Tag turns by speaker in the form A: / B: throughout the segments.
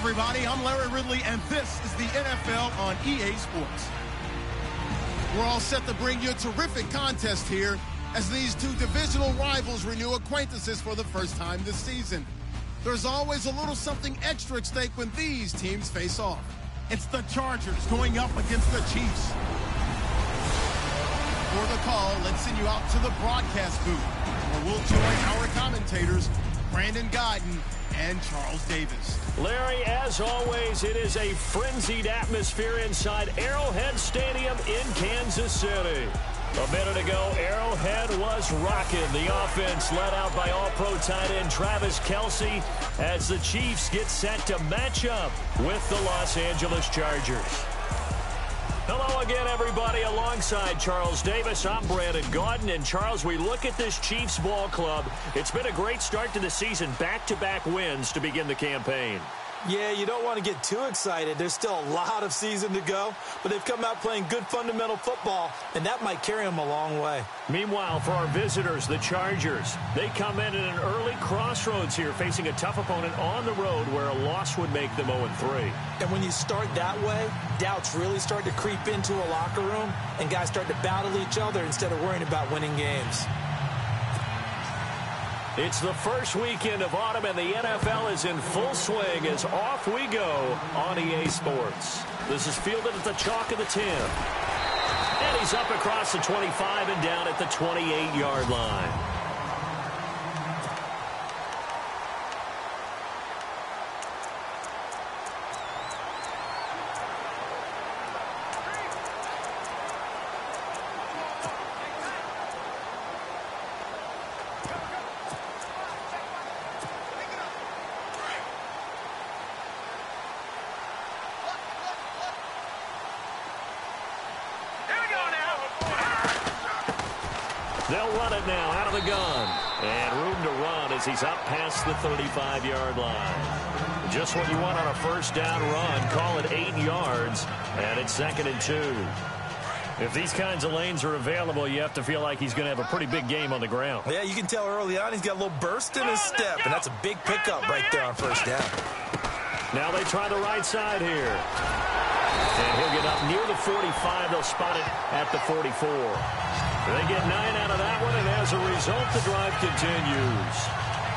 A: everybody. I'm Larry Ridley, and this is the NFL on EA Sports. We're all set to bring you a terrific contest here as these two divisional rivals renew acquaintances for the first time this season. There's always a little something extra at stake when these teams face off. It's the Chargers going up against the Chiefs. For the call, let's send you out to the broadcast booth, where we'll join our commentators, Brandon Guyton and Charles Davis.
B: Larry, as always, it is a frenzied atmosphere inside Arrowhead Stadium in Kansas City. A minute ago, Arrowhead was rocking. The offense led out by all-pro tight end Travis Kelce as the Chiefs get set to match up with the Los Angeles Chargers. Hello again, everybody. Alongside Charles Davis, I'm Brandon Guyton. And, Charles, we look at this Chiefs ball club. It's been a great start to the season. Back-to-back wins to begin the campaign.
C: Yeah, you don't want to get too excited. There's still a lot of season to go, but they've come out playing good fundamental football, and that might carry them a long way.
B: Meanwhile, for our visitors, the Chargers, they come in at an early crossroads here, facing a tough opponent on the road where a loss would make them 0-3.
C: And when you start that way, doubts really start to creep into a locker room, and guys start to battle each other instead of worrying about winning games.
B: It's the first weekend of autumn, and the NFL is in full swing as off we go on EA Sports. This is fielded at the chalk of the 10. And he's up across the 25 and down at the 28-yard line. They'll run it now out of the gun. And room to run as he's up past the 35-yard line. Just what you want on a first down run. Call it 8 yards. And it's 2nd and 2. If these kinds of lanes are available, you have to feel like he's going to have a pretty big game on the ground.
C: Yeah, you can tell early on he's got a little burst in his step. And that's a big pickup right there on first down.
B: Now they try the right side here. And he'll get up near the 45. They'll spot it at the 44. They get 9 out of that one, and as a result, the drive continues.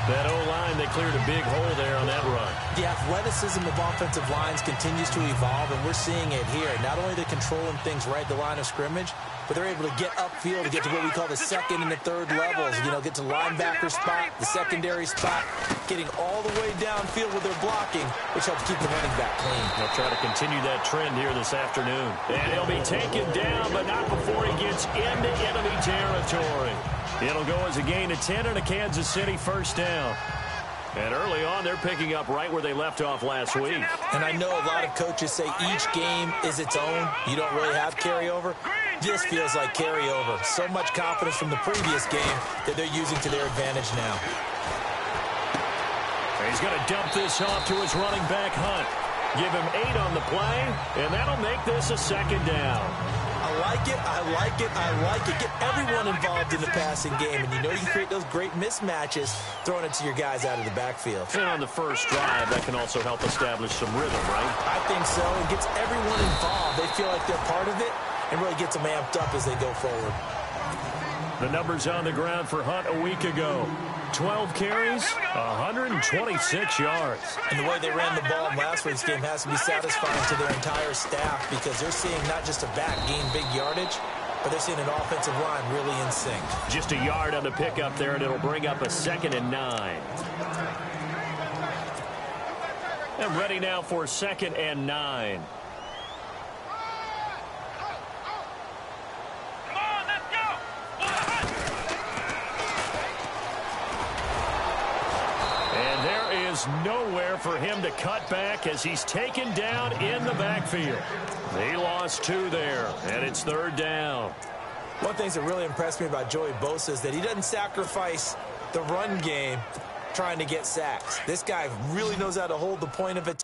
B: That O-line, they cleared a big hole there on that run.
C: The athleticism of offensive lines continues to evolve, and we're seeing it here. Not only are they controlling things right at the line of scrimmage, but they're able to get upfield to get to what we call the second and the third levels. You know, get to linebacker spot, the secondary spot, getting all the way downfield with their blocking, which helps keep the running back clean.
B: They'll try to continue that trend here this afternoon. And he'll be taken down, but not before he gets into enemy territory. It'll go as a gain of 10 and a Kansas City first down. And early on, they're picking up right where they left off last week.
C: And I know a lot of coaches say each game is its own. You don't really have carryover. This feels like carryover. So much confidence from the previous game that they're using to their advantage now.
B: He's going to dump this off to his running back, Hunt. Give him 8 on the play, and that'll make this a second down.
C: I like it, I like it, I like it. Get everyone involved in the passing game, and you know you create those great mismatches throwing it to your guys out of the backfield.
B: And on the first drive, that can also help establish some rhythm, right?
C: I think so. It gets everyone involved. They feel like they're part of it, and really gets them amped up as they go forward.
B: The numbers on the ground for Hunt a week ago. 12 carries, 126 yards.
C: And the way they ran the ball in last week's game has to be satisfying to their entire staff because they're seeing not just a back gain big yardage, but they're seeing an offensive line really in sync.
B: Just a yard on the pickup there, and it'll bring up a 2nd and 9. And ready now for 2nd and 9. Nowhere for him to cut back as he's taken down in the backfield. They lost 2 there, and it's 3rd down.
C: One thing that really impressed me about Joey Bosa is that he doesn't sacrifice the run game trying to get sacks. This guy really knows how to hold the point of attack.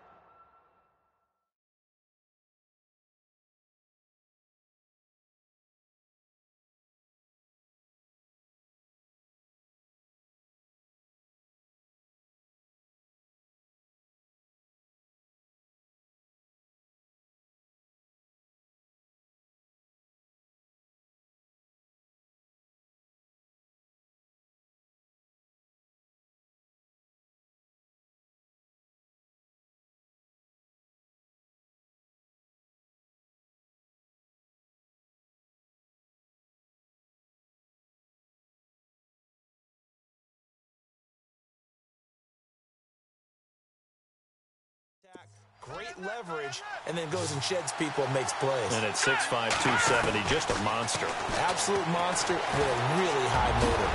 C: great leverage, and then goes and sheds people and makes plays.
B: And at 6'5", 270, just a monster.
C: Absolute monster with a really high motor.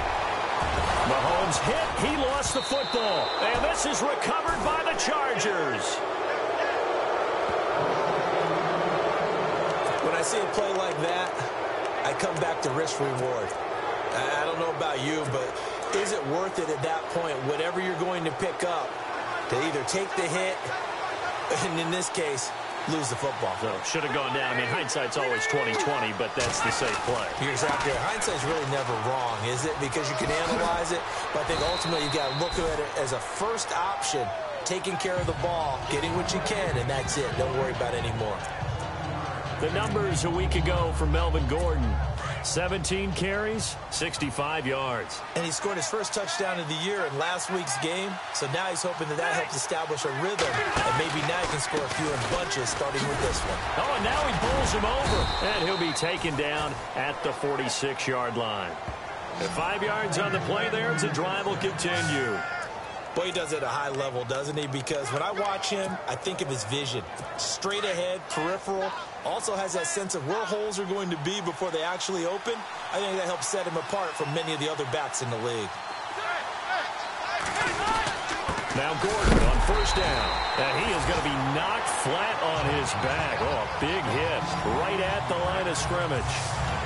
B: Mahomes hit. He lost the football. And this is recovered by the Chargers.
C: When I see a play like that, I come back to risk-reward. I don't know about you, but is it worth it at that point, whatever you're going to pick up, to either take the hit, and in this case, lose the football?
B: So should have gone down. I mean, hindsight's always 20/20, but that's the safe play.
C: You're exactly right. Hindsight's really never wrong, is it? Because you can analyze it, but I think ultimately you got to look at it as a first option, taking care of the ball, getting what you can, and that's it. Don't worry about it anymore.
B: The numbers a week ago for Melvin Gordon. 17 carries, 65 yards.
C: And he scored his first touchdown of the year in last week's game, so now he's hoping that helps establish a rhythm, and maybe now he can score a few in bunches, starting with this one.
B: Oh, and now he pulls him over, and he'll be taken down at the 46-yard line. And 5 yards on the play there, as the drive will continue.
C: Boy, he does it at a high level, doesn't he? Because when I watch him, I think of his vision. Straight ahead, peripheral. Also has that sense of where holes are going to be before they actually open. I think that helps set him apart from many of the other backs in the league.
B: Now Gordon on first down. And he is going to be knocked flat on his back. Oh, a big hit right at the line of scrimmage.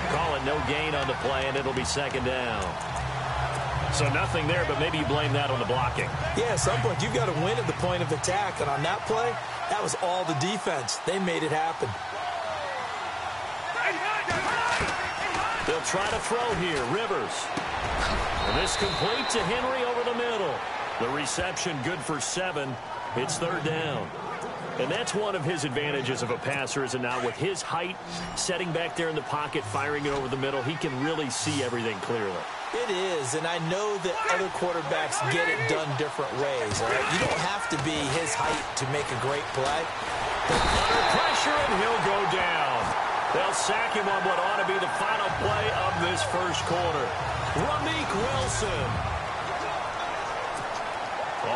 B: Call it no gain on the play, and it'll be second down. So nothing there, but maybe you blame that on the blocking.
C: Yeah, at some point you've got to win at the point of attack. And on that play, that was all the defense. They made it happen.
B: They'll try to throw here. Rivers. And this complete to Henry over the middle. The reception good for 7. It's third down. And that's one of his advantages of a passer, is it not? With his height, setting back there in the pocket, firing it over the middle, he can really see everything clearly.
C: It is, and I know that other quarterbacks get it done different ways. All right? You don't have to be his height to make a great play.
B: Under pressure, and he'll go down. They'll sack him on what ought to be the final play of this first quarter. Rameek Wilson.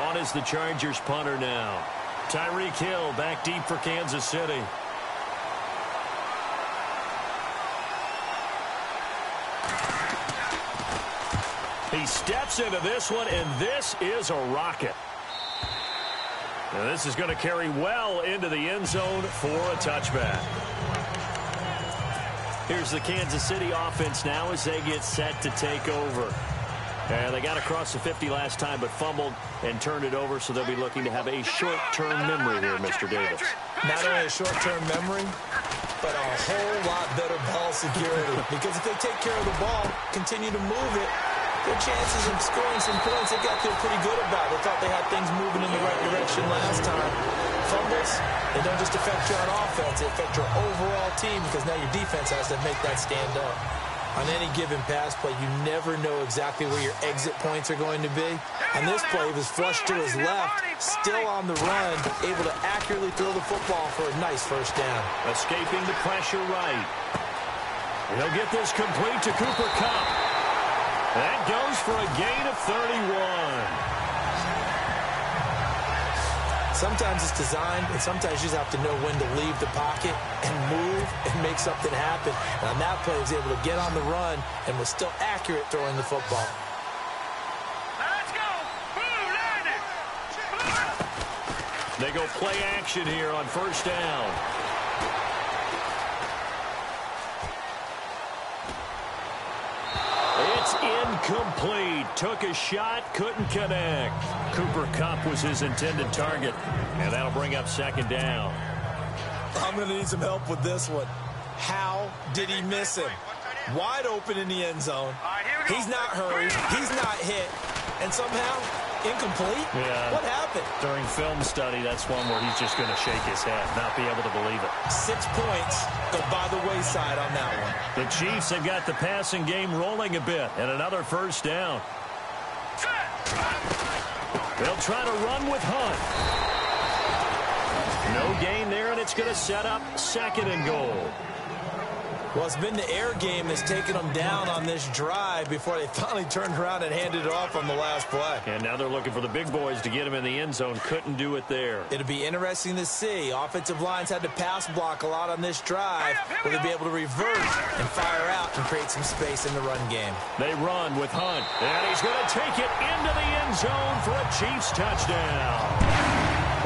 B: On is the Chargers punter now. Tyreek Hill back deep for Kansas City. He steps into this one, and this is a rocket. And this is going to carry well into the end zone for a touchback. Here's the Kansas City offense now as they get set to take over. And they got across the 50 last time, but fumbled and turned it over, so they'll be looking to have a short-term memory here, Mr. Davis.
C: Not only a short-term memory, but a whole lot better ball security. Because if they take care of the ball, continue to move it, their chances of scoring some points, they got to feel pretty good about. They thought they had things moving in the right direction last time. Fumbles, they don't just affect you on offense, they affect your overall team, because now your defense has to make that stand up. On any given pass play, you never know exactly where your exit points are going to be. On this play, he was flushed to his left, still on the run, able to accurately throw the football for a nice first down.
B: Escaping the pressure right. He'll get this complete to Cooper Kupp. That goes for a gain of 31.
C: Sometimes it's designed, and sometimes you just have to know when to leave the pocket and move and make something happen. And on that play, he was able to get on the run and was still accurate throwing the football.
D: Let's go!
B: They go play action here on first down. It's incomplete. Took a shot, couldn't connect. Cooper Kupp was his intended target, and that'll bring up second down.
C: I'm going to need some help with this one. How did he miss him? Wide open in the end zone. He's not hurried. He's not hit. And somehow, incomplete?
B: Yeah.
C: What happened?
B: During film study, that's one where he's just going to shake his head, not be able to believe it.
C: 6 points go by the wayside on that one.
B: The Chiefs have got the passing game rolling a bit, and another first down. They'll try to run with Hunt. No gain there, and it's going to set up second and goal.
C: Well, it's been the air game that's taken them down on this drive before they finally turned around and handed it off on the last play.
B: And now they're looking for the big boys to get him in the end zone. Couldn't do it there.
C: It'll be interesting to see. Offensive lines had to pass block a lot on this drive. Will they be able to revert and fire out and create some space in the run game?
B: They run with Hunt. And he's going to take it into the end zone for a Chiefs touchdown.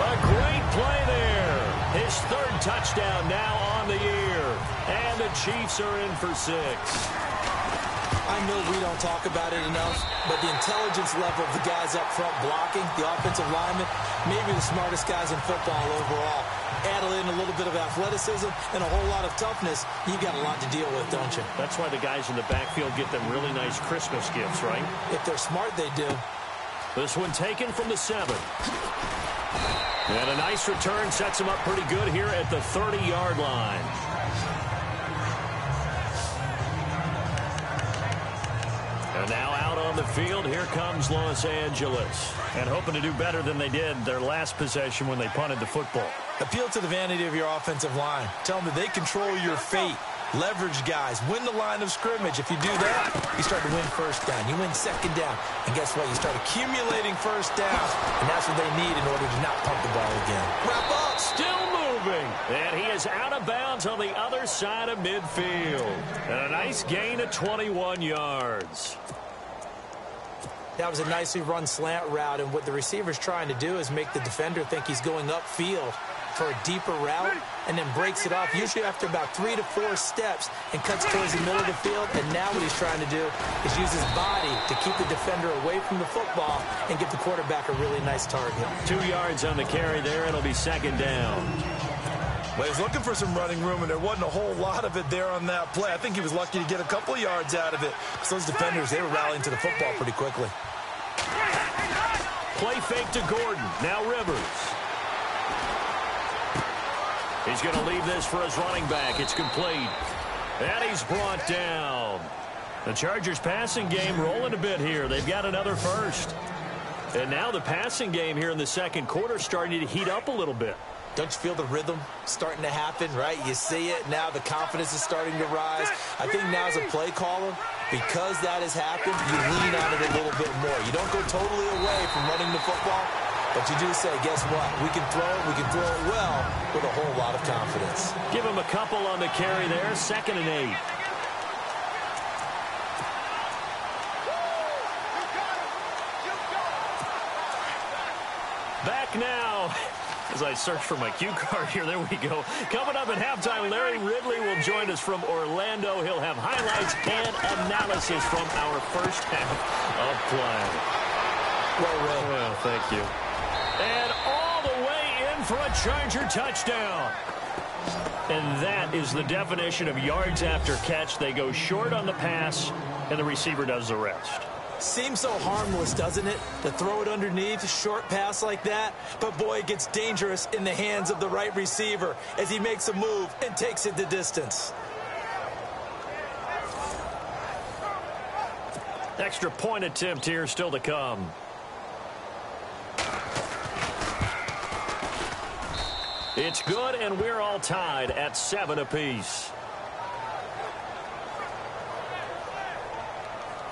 B: A great play there. His third touchdown now on the year. And the Chiefs are in for 6.
C: I know we don't talk about it enough, but the intelligence level of the guys up front blocking, the offensive linemen, maybe the smartest guys in football overall. Add in a little bit of athleticism and a whole lot of toughness, you've got a lot to deal with, don't you?
B: That's why the guys in the backfield get them really nice Christmas gifts, right?
C: If they're smart, they do.
B: This one taken from the 7. And a nice return sets him up pretty good here at the 30-yard line. And now out on the field, here comes Los Angeles. And hoping to do better than they did their last possession when they punted the football.
C: Appeal to the vanity of your offensive line. Tell them that they control your fate. Leverage guys. Win the line of scrimmage. If you do that, you start to win first down. You win second down. And guess what? You start accumulating first downs. And that's what they need in order to not pump the ball again.
B: Wrap up. Still moving. And he is out of bounds on the other side of midfield. And a nice gain of 21 yards.
C: That was a nicely run slant route. And what the receiver's trying to do is make the defender think he's going upfield for a deeper route, and then breaks it off, usually after about 3 to 4 steps, and cuts towards the middle of the field. And now what he's trying to do is use his body to keep the defender away from the football and get the quarterback a really nice target.
B: 2 yards on the carry there. It'll be second down.
E: Well, he was looking for some running room, and there wasn't a whole lot of it there on that play. I think he was lucky to get a couple of yards out of it. So those defenders, they were rallying to the football pretty quickly.
B: Play fake to Gordon. Now Rivers. He's going to leave this for his running back. It's complete. And he's brought down. The Chargers passing game rolling a bit here. They've got another first. And now the passing game here in the second quarter starting to heat up a little bit.
C: Don't you feel the rhythm starting to happen, right? You see it. Now the confidence is starting to rise. I think now as a play caller, because that has happened, you lean on it a little bit more. You don't go totally away from running the football, but you do say, guess what? We can throw it well with a whole lot of confidence.
B: Give him a couple on the carry there. 2nd and 8. Back now. As I search for my cue card here, there we go. Coming up at halftime, Larry Ridley will join us from Orlando. He'll have highlights and analysis from our first half of play. Well, thank you. And all the way in for a Charger touchdown. And that is the definition of yards after catch. They go short on the pass, and the receiver does the rest.
C: Seems so harmless, doesn't it? To throw it underneath, a short pass like that. But, boy, it gets dangerous in the hands of the right receiver as he makes a move and takes it the distance.
B: Extra point attempt here still to come. It's good, and we're all tied at 7 apiece.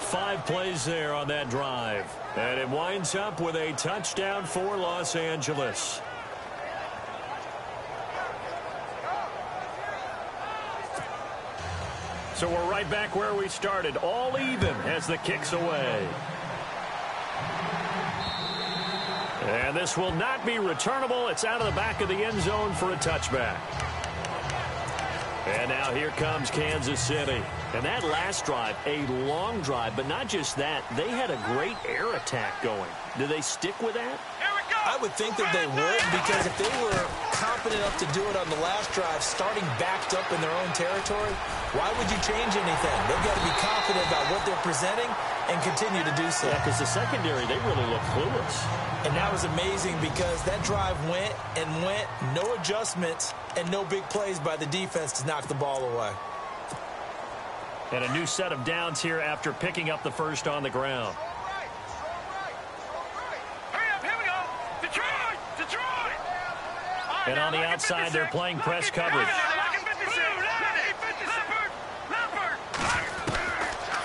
B: 5 plays there on that drive. And it winds up with a touchdown for Los Angeles. So we're right back where we started. All even as the kick's away. And this will not be returnable. It's out of the back of the end zone for a touchback. And now here comes Kansas City. And that last drive, a long drive, but not just that. They had a great air attack going. Do they stick with that?
C: I would think that they would, because if they were confident enough to do it on the last drive, starting backed up in their own territory, why would you change anything? They've got to be confident about what they're presenting and continue to do so.
B: Yeah, because the secondary, they really look clueless.
C: And that was amazing because that drive went and went, no adjustments, and no big plays by the defense to knock the ball away.
B: And a new set of downs here after picking up the first on the ground. And on the outside, they're playing press coverage.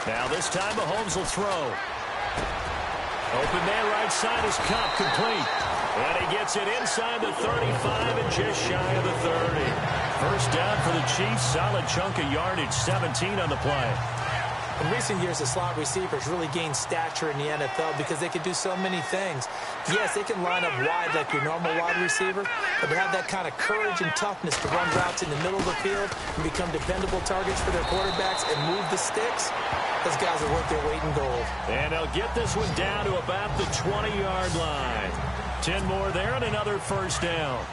B: Now this time Mahomes will throw. Open man right side is Cup, complete. And he gets it inside the 35 and just shy of the 30. First down for the Chiefs. Solid chunk of yardage, 17 on the play.
C: In recent years, the slot receivers really gained stature in the NFL because they can do so many things. Yes, they can line up wide like your normal wide receiver, but to have that kind of courage and toughness to run routes in the middle of the field and become dependable targets for their quarterbacks and move the sticks, those guys are worth their weight in gold.
B: And they'll get this one down to about the 20-yard line. 10 more there and another first down.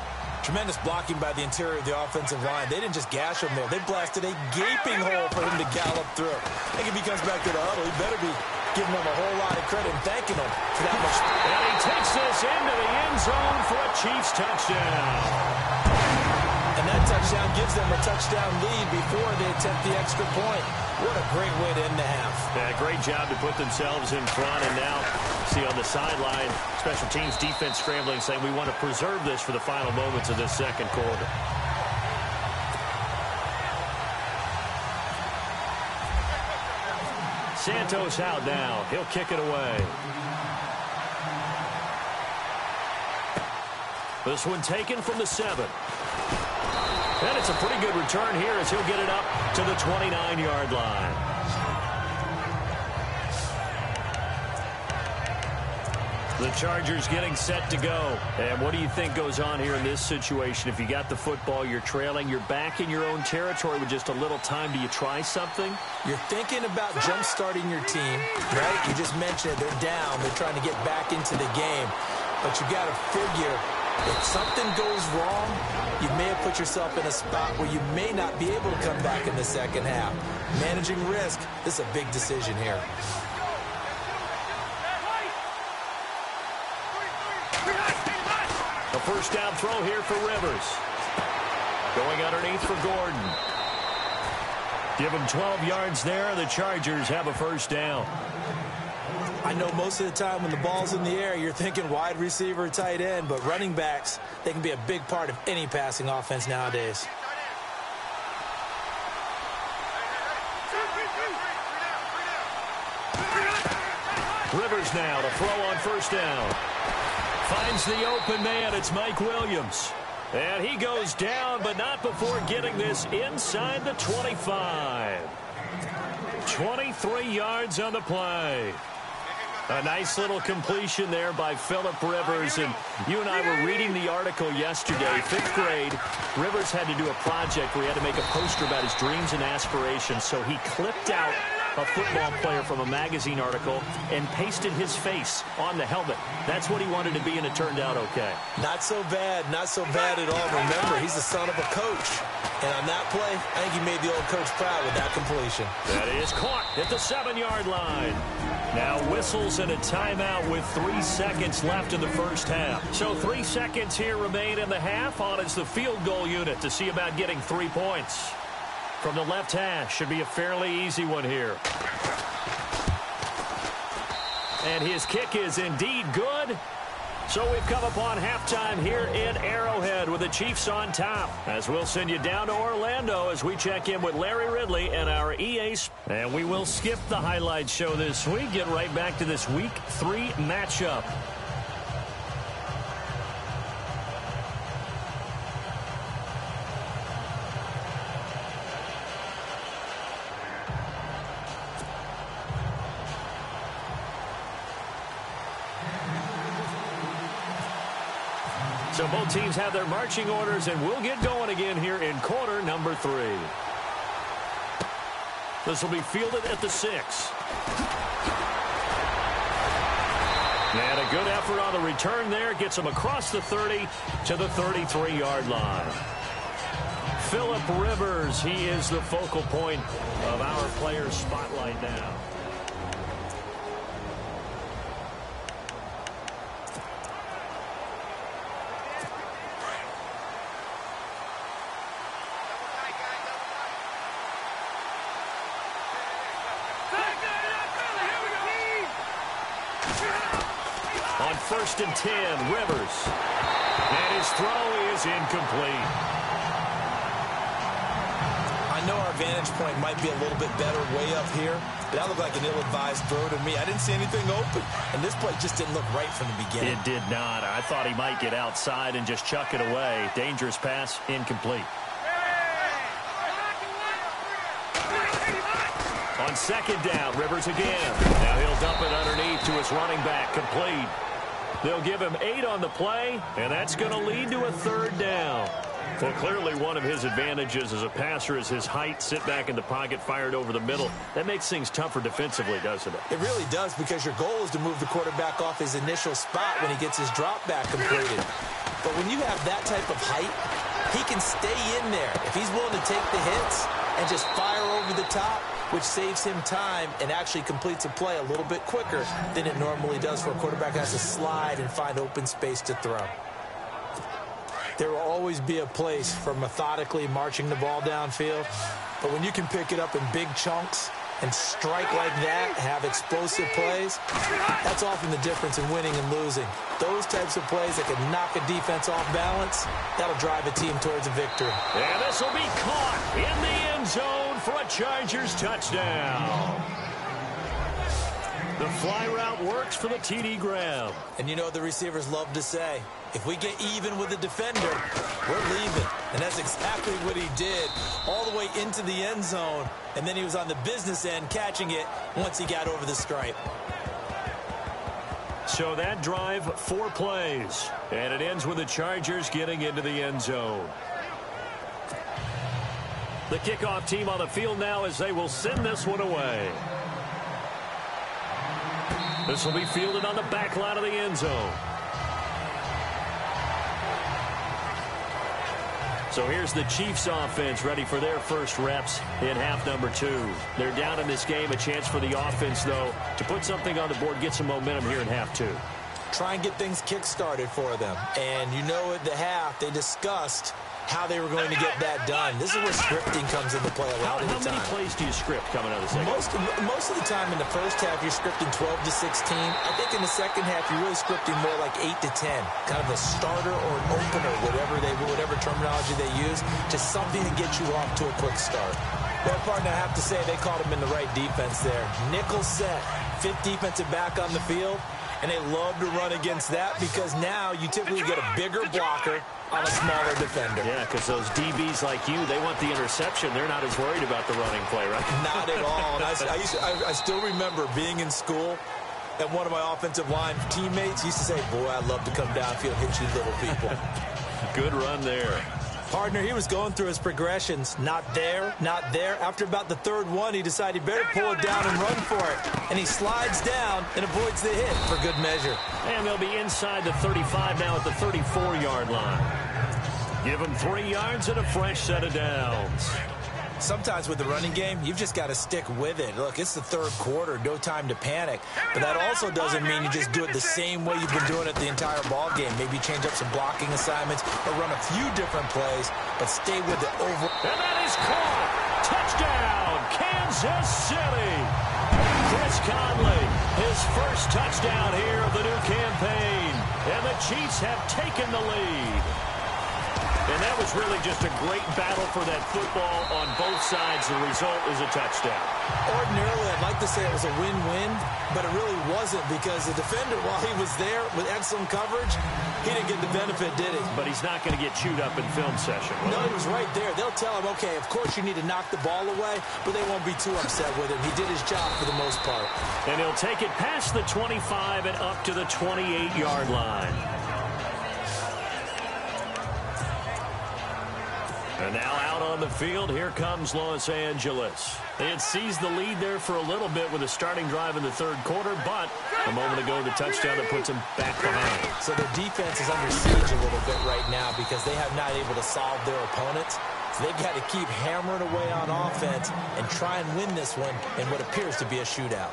C: Tremendous blocking by the interior of the offensive line. They didn't just gash him there. They blasted a gaping hole for him to gallop through. I think if he comes back to the huddle, he better be giving them a whole lot of credit and thanking them for that much.
B: And he takes this into the end zone for a Chiefs touchdown.
C: And that touchdown gives them a touchdown lead before they attempt the extra point. What a great way to end the half.
B: Yeah, great job to put themselves in front. And now, see on the sideline, special teams defense scrambling, saying we want to preserve this for the final moments of this second quarter. Santos out now. He'll kick it away. This one taken from the 7. And it's a pretty good return here as he'll get it up to the 29-yard line. The Chargers getting set to go. And what do you think goes on here in this situation? If you got the football, you're trailing, you're back in your own territory with just a little time. Do you try something?
C: You're thinking about jump-starting your team, right? You just mentioned it. They're down. They're trying to get back into the game. But you got to figure, if something goes wrong, you may have put yourself in a spot where you may not be able to come back in the second half. Managing risk, this is a big decision here.
B: A first down throw here for Rivers. Going underneath for Gordon. Give him 12 yards there. The Chargers have a first down.
C: I know most of the time when the ball's in the air, you're thinking wide receiver, tight end, but running backs, they can be a big part of any passing offense nowadays.
B: Rivers now to throw on first down. Finds the open man. It's Mike Williams. And he goes down, but not before getting this inside the 25. 23 yards on the play. A nice little completion there by Phillip Rivers. And you and I were reading the article yesterday, 5th grade. Rivers had to do a project where he had to make a poster about his dreams and aspirations. So he clipped out a football player from a magazine article and pasted his face on the helmet. That's what he wanted to be, and it turned out okay.
C: Not so bad at all. Remember, he's the son of a coach. And on that play, I think he made the old coach proud with that completion.
B: That is caught at the 7-yard line. Now whistles and a timeout with 3 seconds left in the first half. So 3 seconds here remain in the half. On is the field goal unit to see about getting 3 points. From the left hash, should be a fairly easy one here. And his kick is indeed good. So we've come upon halftime here in Arrowhead with the Chiefs on top. As we'll send you down to Orlando as we check in with Larry Ridley and our EA. And we will skip the highlight show this week. Get right back to this Week 3 matchup. So both teams have their marching orders, and we'll get going again here in quarter number 3. This will be fielded at the 6. And a good effort on the return there. Gets him across the 30 to the 33-yard line. Phillip Rivers, he is the focal point of our players' spotlight now. On 1st and 10, Rivers. And his throw is incomplete.
C: I know our vantage point might be a little bit better way up here,
E: That looked like an ill-advised throw to me. I didn't see anything open, and this play just didn't look right from the beginning.
B: It did not. I thought he might get outside and just chuck it away. Dangerous pass, incomplete. On second down, Rivers again. Now he'll dump it underneath to his running back, complete. They'll give him 8 on the play, and that's going to lead to a third down. Well, clearly one of his advantages as a passer is his height. Sit back in the pocket, fired over the middle. That makes things tougher defensively, doesn't it?
C: It really does, because your goal is to move the quarterback off his initial spot when he gets his drop back completed. But when you have that type of height, he can stay in there if he's willing to take the hits and just fire over the top, which saves him time and actually completes a play a little bit quicker than it normally does for a quarterback who has to slide and find open space to throw. There will always be a place for methodically marching the ball downfield, but when you can pick it up in big chunks and strike like that, have explosive plays, that's often the difference in winning and losing. Those types of plays that can knock a defense off balance, that'll drive a team towards a victory.
B: And this will be caught in the end zone for a Chargers touchdown. The fly route works for the TD grab.
C: And you know what the receivers love to say? If we get even with the defender, we're leaving. And that's exactly what he did, all the way into the end zone. And then he was on the business end catching it once he got over the stripe.
B: So that drive, 4 plays. And it ends with the Chargers getting into the end zone. The kickoff team on the field now as they will send this one away. This will be fielded on the back line of the end zone. So here's the Chiefs offense ready for their first reps in half number 2. They're down in this game. A chance for the offense, though, to put something on the board, get some momentum here in half 2.
C: Try and get things kick-started for them. And you know at the half, they discussed how they were going to get that done. This is where scripting comes into play a lot of the time.
B: How many plays do you script coming out of the second?
C: Most of the time in the first half, you're scripting 12 to 16. I think in the second half, you're really scripting more like 8 to 10. Kind of a starter or an opener, whatever terminology they use, just something to get you off to a quick start. Well, partner, I have to say, they caught him in the right defense there. Nickel set, 5th defensive back on the field, and they love to run against that because now you typically get a bigger blocker on a smaller defender.
B: Yeah, because those DBs like you, they want the interception. They're not as worried about the running play, right?
C: Not at all. And I still remember being in school, and one of my offensive line teammates used to say, boy, I'd love to come downfield, hit you little people.
B: Good run there.
C: Partner, he was going through his progressions. Not there, not there. After about the 3rd one, he decided he better pull it down and run for it. And he slides down and avoids the hit for good measure.
B: And they'll be inside the 35 now at the 34-yard line. Give them 3 yards and a fresh set of downs.
C: Sometimes with the running game, you've just got to stick with it. Look, it's the 3rd quarter, no time to panic. But that also doesn't mean you just do it the same way you've been doing it the entire ball game. Maybe change up some blocking assignments or run a few different plays, but stay with it over.
B: And that is caught. Touchdown, Kansas City. Chris Conley, his first touchdown here of the new campaign. And the Chiefs have taken the lead. And that was really just a great battle for that football on both sides. The result is a touchdown.
C: Ordinarily, I'd like to say it was a win-win, but it really wasn't because the defender, while he was there with excellent coverage, he didn't get the benefit, did he?
B: But he's not going to get chewed up in film session.
C: No, he was right there. They'll tell him, okay, of course you need to knock the ball away, but they won't be too upset with him. He did his job for the most part.
B: And he'll take it past the 25 and up to the 28-yard line. And now out on the field, here comes Los Angeles. They had seized the lead there for a little bit with a starting drive in the 3rd quarter, but a moment ago, the touchdown that puts them back behind.
C: So their defense is under siege a little bit right now because they have not able to solve their opponents. So they've got to keep hammering away on offense and try and win this one in what appears to be a shootout.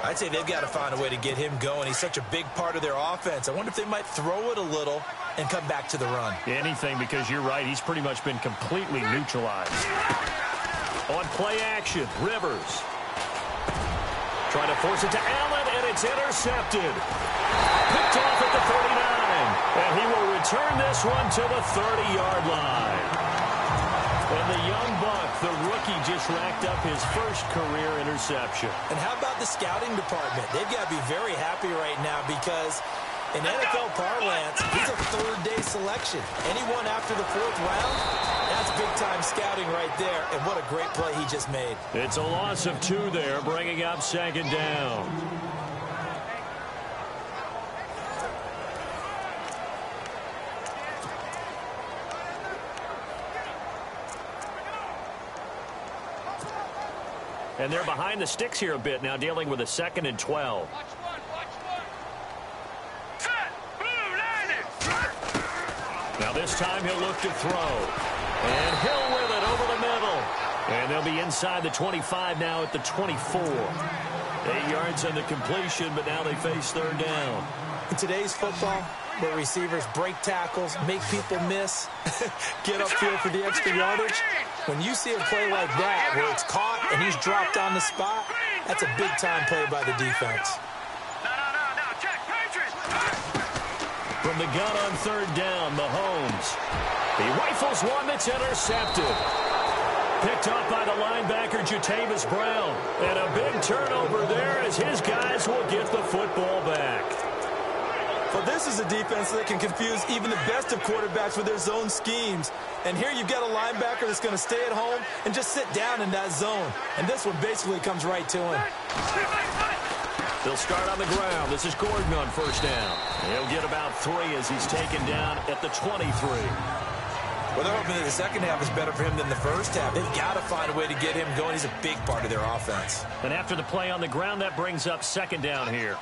C: I'd say they've got to find a way to get him going. He's such a big part of their offense. I wonder if they might throw it a little and come back to the run.
B: Anything, because you're right. He's pretty much been completely neutralized. On play action, Rivers. Trying to force it to Allen, and it's intercepted. Picked off at the 39. And he will return this one to the 30-yard line. And the young buck, the rookie, just racked up his first career interception.
C: And how about the scouting department? They've got to be very happy right now because in NFL parlance, he's a third-day selection. Anyone after the fourth round, that's big-time scouting right there. And what a great play he just made.
B: It's a loss of 2 there, bringing up second down. And they're behind the sticks here a bit now, dealing with a 2nd and 12. Now this time he'll look to throw. And Hill with it over the middle. And they'll be inside the 25 now at the 24. 8 yards on the completion, but now they face third down.
C: In today's football, where receivers break tackles, make people miss, get upfield for the extra yardage, when you see a play like that where it's caught and he's dropped on the spot, that's a big-time play by the defense.
B: From the gun on third down, Mahomes. He rifles one that's intercepted. Picked up by the linebacker, Jatavis Brown. And a big turnover there as his guys will get the football back.
E: Well, this is a defense that can confuse even the best of quarterbacks with their zone schemes. And here you've got a linebacker that's going to stay at home and just sit down in that zone. And this one basically comes right to him.
B: They'll start on the ground. This is Gordon on first down. He'll get about 3 as he's taken down at the 23.
E: Well, they're hoping that the second half is better for him than the first half. They've got to find a way to get him going. He's a big part of their offense.
B: And after the play on the ground, that brings up second down here.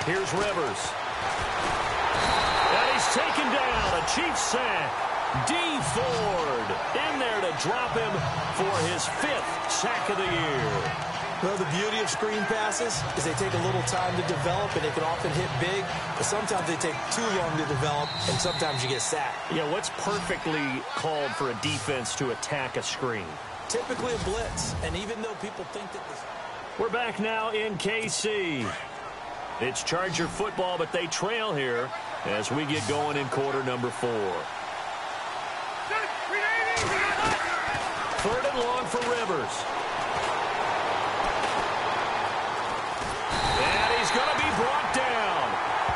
B: Here's Rivers. And he's taken down. A Chiefs sack. D. Ford in there to drop him for his 5th sack of the year.
C: Well, the beauty of screen passes is they take a little time to develop, and they can often hit big, but sometimes they take too long to develop, and sometimes you get sacked.
B: Yeah, what's perfectly called for a defense to attack a screen?
C: Typically a blitz, and even though people think that this...
B: We're back now in KC. It's Charger football, but they trail here as we get going in quarter number 4. 3rd and long for Rivers. And he's going to be brought down.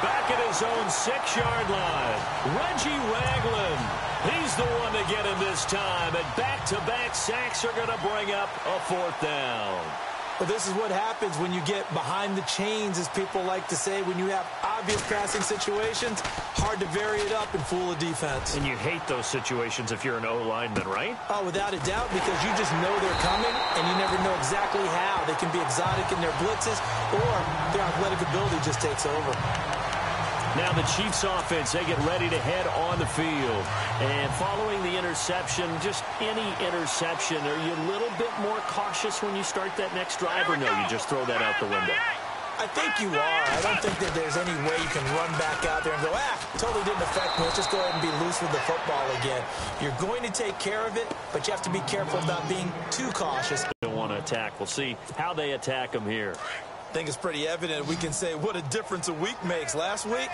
B: Back at his own 6-yard line. Reggie Ragland. He's the one to get him this time. And back-to-back sacks are going to bring up a 4th down.
C: Well, this is what happens when you get behind the chains, as people like to say. When you have obvious passing situations, hard to vary it up and fool a defense.
B: And you hate those situations if you're an O-lineman, right?
C: Oh, without a doubt, because you just know they're coming, and you never know exactly how. They can be exotic in their blitzes, or their athletic ability just takes over.
B: Now the Chiefs offense, they get ready to head on the field. And following the interception, just any interception, are you a little bit more cautious when you start that next drive, or no, you just throw that out the window?
C: I think you are. I don't think that there's any way you can run back out there and go, totally didn't affect me. Let's just go ahead and be loose with the football again. You're going to take care of it, but you have to be careful about being too cautious.
B: Don't want to attack. We'll see how they attack them here.
E: I think it's pretty evident. We can say what a difference a week makes. Last week,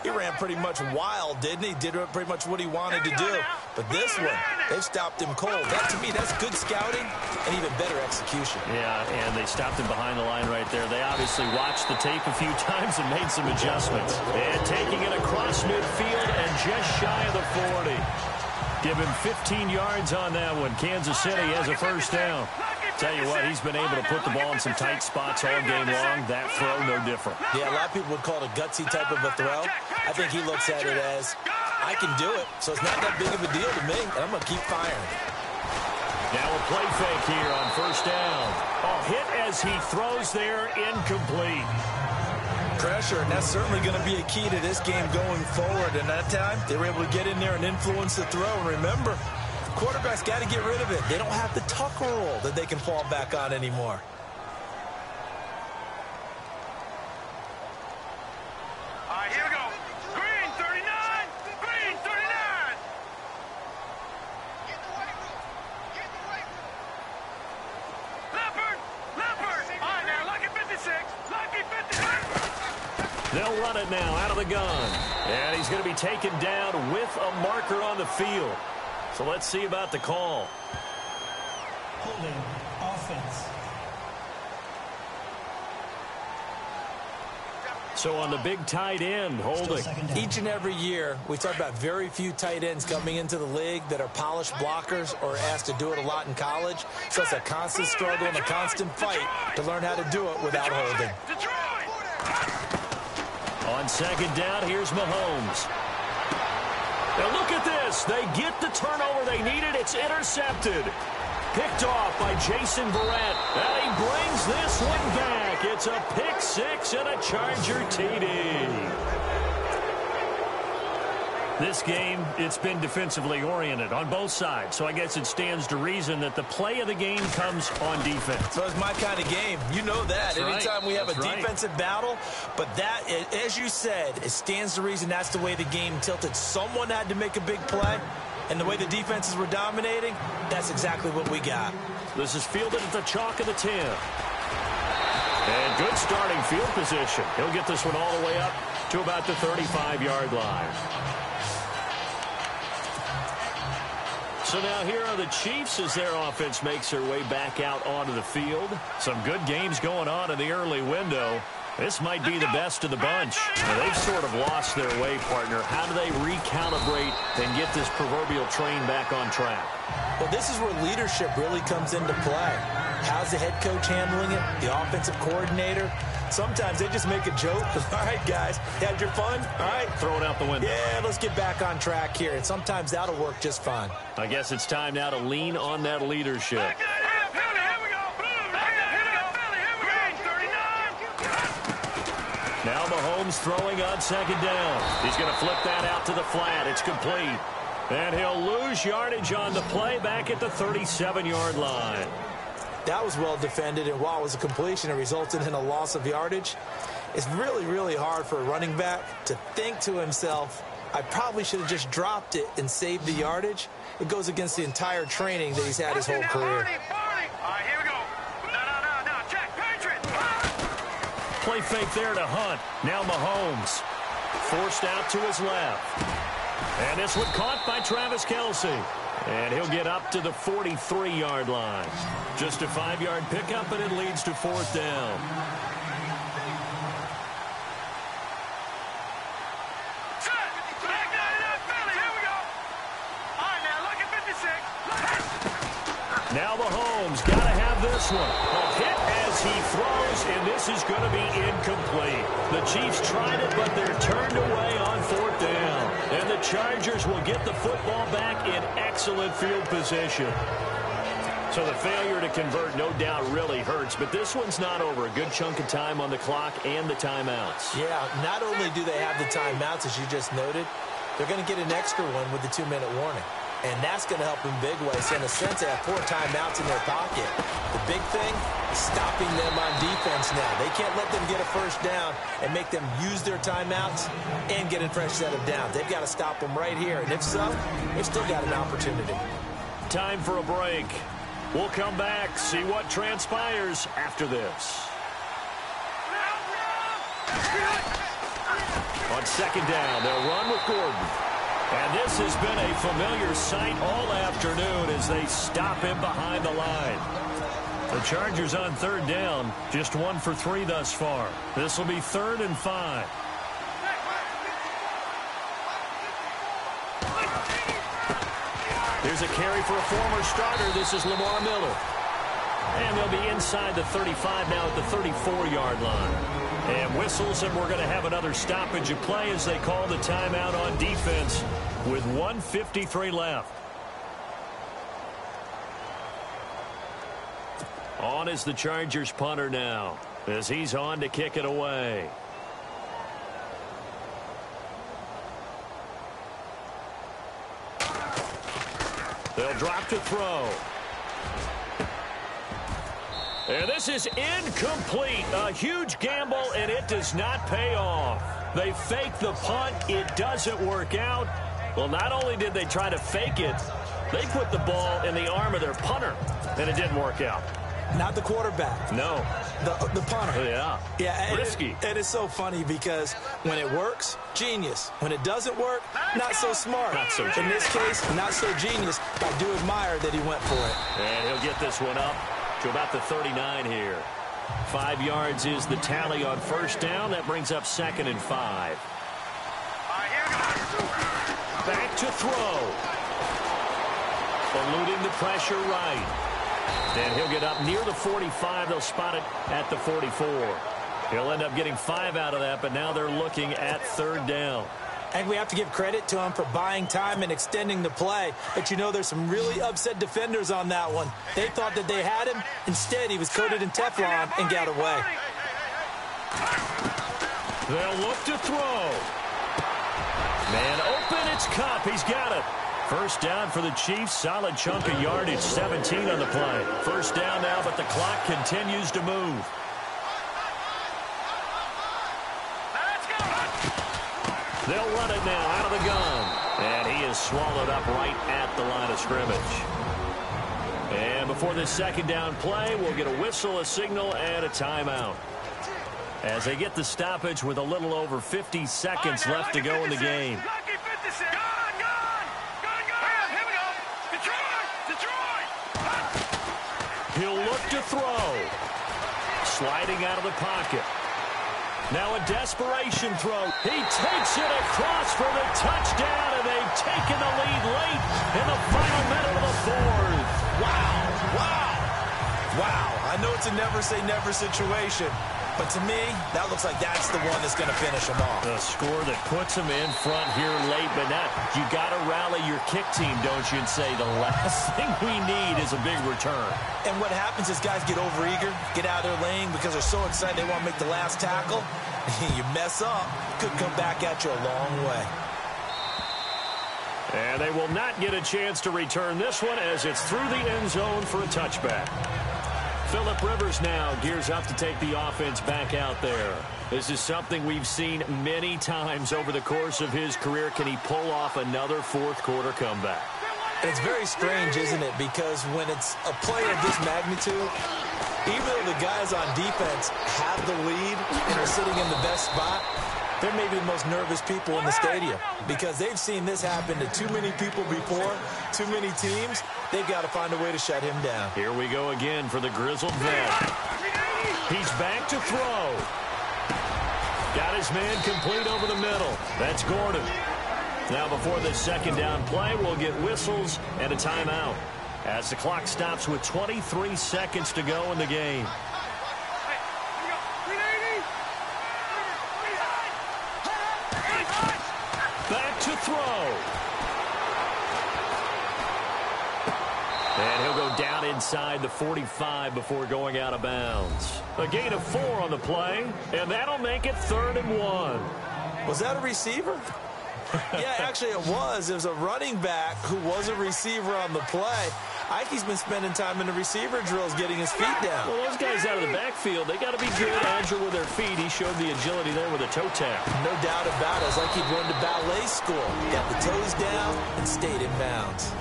E: he ran pretty much wild, didn't he? Did pretty much what he wanted to do. But this one, they've stopped him cold. That, to me, that's good scouting and even better execution.
B: Yeah, and they stopped him behind the line right there. They obviously watched the tape a few times and made some adjustments. And taking it across midfield and just shy of the 40. Give him 15 yards on that one. Kansas City has a first down. Tell you what, he's been able to put the ball in some tight spots all game long. That throw, no different.
C: Yeah, a lot of people would call it a gutsy type of a throw. I think he looks at it as, I can do it, so it's not that big of a deal to me, and I'm going to keep firing.
B: Now a play fake here on first down. A hit as he throws there, incomplete.
E: Pressure, and that's certainly going to be a key to this game going forward. And that time, they were able to get in there and influence the throw. And remember, quarterback's got to get rid of it. They don't have the tuck roll that they can fall back on anymore.
D: All right, here we go. Green 39. Green 39. Leopard. Leopard. All right, now, lucky 56. Lucky 56.
B: They'll run it now out of the gun. And he's going to be taken down with a marker on the field. So let's see about the call.
F: Holding offense.
B: So on the big tight end, holding.
C: Each and every year, we talk about very few tight ends coming into the league that are polished blockers or asked to do it a lot in college. So it's a constant struggle and a constant fight to learn how to do it without holding.
B: On second down, here's Mahomes. Now look at this. They get the turnover they needed. It's intercepted. Picked off by Jason Verrett. And he brings this one back. It's a pick six and a Charger TD. This game, it's been defensively oriented on both sides. So I guess it stands to reason that the play of the game comes on defense.
E: So it's my kind of game. You know that.
B: That's
E: Anytime
B: right.
E: we have
B: That's
E: a
B: right.
E: defensive battle. But that, as you said, it stands to reason that's the way the game tilted. Someone had to make a big play. And the way the defenses were dominating, that's exactly what we got.
B: This is fielded at the chalk of the 10. And good starting field position. He'll get this one all the way up to about the 35-yard line. So now here are the Chiefs as their offense makes their way back out onto the field. Some good games going on in the early window. This might be the best of the bunch. Now, they've sort of lost their way, partner. How do they recalibrate and get this proverbial train back on track?
C: Well, this is where leadership really comes into play. How's the head coach handling it? The offensive coordinator? Sometimes they just make a joke. All right, guys, had your fun? All right.
B: Throw it out the window.
C: Yeah, let's get back on track here. And sometimes that'll work just fine.
B: I guess it's time now to lean on that leadership. Now Mahomes throwing on second down. He's going to flip that out to the flat. It's complete. And he'll lose yardage on the play back at the 37-yard line.
C: That was well defended, and while it was a completion, it resulted in a loss of yardage. It's really, really hard for a running back to think to himself, I probably should have just dropped it and saved the yardage. It goes against the entire training that he's had his whole career.
D: All right, here we go. No, check, Patriots.
B: Play fake there to Hunt. Now Mahomes. Forced out to his left. And this one caught by Travis Kelce. And he'll get up to the 43-yard line. Just a 5-yard pickup, and it leads to fourth down. Now Mahomes got to have this one. A hit as he throws, and this is going to be incomplete. The Chiefs tried it, but they're turned away on fourth down. And the Chargers will get the football back in excellent field position. So the failure to convert no doubt really hurts, but this one's not over. A good chunk of time on the clock and the timeouts.
C: Yeah, not only do they have the timeouts, as you just noted, they're going to get an extra one with the 2-minute warning. And that's going to help in big ways. In a sense, they have 4 timeouts in their pocket. The big thing is stopping them on defense now. They can't let them get a first down and make them use their timeouts and get a fresh set of downs. They've got to stop them right here. And if so, they've still got an opportunity.
B: Time for a break. We'll come back, see what transpires after this. On second down, they'll run with Gordon. And this has been a familiar sight all afternoon as they stop him behind the line. The Chargers on third down, just 1 for 3 thus far. This will be 3rd and 5. Here's a carry for a former starter. This is Lamar Miller. And they'll be inside the 35 now at the 34-yard line. And whistles, and we're going to have another stoppage of play as they call the timeout on defense with 1:53 left. On is the Chargers punter now as he's on to kick it away. They'll drop to throw. And this is incomplete. A huge gamble, and it does not pay off. They fake the punt. It doesn't work out. Well, not only did they try to fake it, they put the ball in the arm of their punter, and it didn't work out.
C: Not the quarterback.
B: No.
C: The punter.
B: Yeah.
C: Yeah.
B: Risky.
C: And it's so funny because when it works, genius. When it doesn't work, not so smart.
B: Not so genius.
C: In this case, not so genius. I do admire that he went for it.
B: And he'll get this one up to about the 39 here. 5 yards is the tally on first down. That brings up 2nd and 5. Back to throw. Eluding the pressure right. And he'll get up near the 45. They'll spot it at the 44. He'll end up getting 5 out of that, but now they're looking at 3rd down.
C: And we have to give credit to him for buying time and extending the play. But, you know, there's some really upset defenders on that one. They thought that they had him. Instead, he was coated in Teflon and got away.
B: They'll look to throw. Man open, it's Cup. He's got it. First down for the Chiefs. Solid chunk of yardage. 17 on the play. First down now, but the clock continues to move. They'll run it now out of the gun. And he is swallowed up right at the line of scrimmage. And before this 2nd down play, we'll get a whistle, a signal, and a timeout. As they get the stoppage with a little over 50 seconds left to go in the game. He'll look to throw. Sliding out of the pocket. Now a desperation throw. He takes it across for the touchdown, and they've taken the lead late in the final minute of the 4th.
E: Wow. Wow. Wow. I know it's a never-say-never situation, but to me, that looks like that's the one that's going to finish him off.
B: A score that puts him in front here late, but not. You got to rally your kick team, don't you, and say the last thing we need is a big return.
E: And what happens is guys get overeager, get out of their lane because they're so excited they want to make the last tackle. You mess up, could come back at you a long way.
B: And they will not get a chance to return this one as it's through the end zone for a touchback. Phillip Rivers now gears up to take the offense back out there. This is something we've seen many times over the course of his career. Can he pull off another 4th quarter comeback?
C: It's very strange, isn't it? Because when it's a play of this magnitude, even though the guys on defense have the lead and are sitting in the best spot, they're maybe the most nervous people in the stadium because they've seen this happen to too many people before, too many teams. They've got to find a way to shut him down.
B: Here we go again for the grizzled vet. He's back to throw. Got his man complete over the middle. That's Gordon. Now before this 2nd down play, we'll get whistles and a timeout as the clock stops with 23 seconds to go in the game. Back to throw. And he'll go down inside the 45 before going out of bounds. A gain of 4 on the play, and that'll make it 3rd and 1.
E: Was that a receiver? Yeah, actually it was. It was a running back who was a receiver on the play. Ike's been spending time in the receiver drills getting his feet down.
B: Well, those guys out of the backfield, they got to be good, agile with their feet. He showed the agility there with a toe tap.
E: No doubt about it. It's like he'd run to ballet school. Got the toes down and stayed in bounds.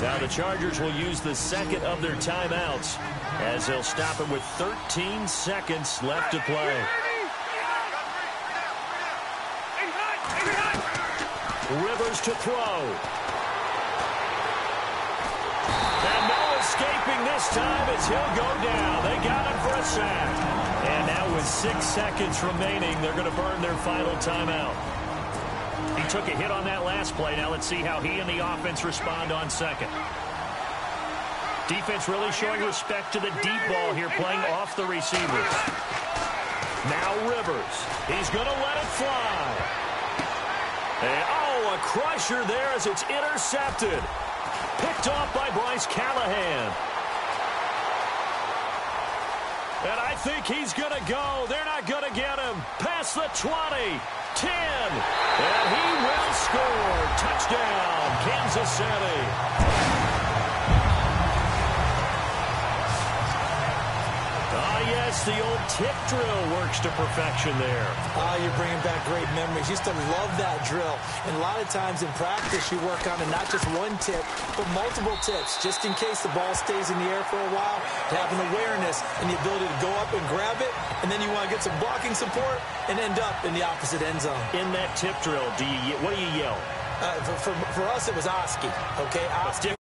B: Now the Chargers will use the 2nd of their timeouts as they'll stop it with 13 seconds left to play. Rivers to throw. And no escaping this time as he'll go down. They got him for a sack. And now with 6 seconds remaining, they're going to burn their final timeout. He took a hit on that last play. Now let's see how he and the offense respond on 2nd. Defense really showing respect to the deep ball here, playing off the receivers. Now Rivers. He's going to let it fly. And, a crusher there as it's intercepted. Picked off by Bryce Callahan. And I think he's going to go. They're not going to get him. Past the 20, 10, and he will score. Touchdown, Kansas City. yes, the old tip drill works to perfection there.
C: You're bringing back great memories. Used to love that drill. And a lot of times in practice, you work on it, not just one tip, but multiple tips, just in case the ball stays in the air for a while, to have an awareness and the ability to go up and grab it, and then you want to get some blocking support and end up in the opposite end zone.
B: In that tip drill, what do you yell?
C: For us, it was Oski, okay? Oski.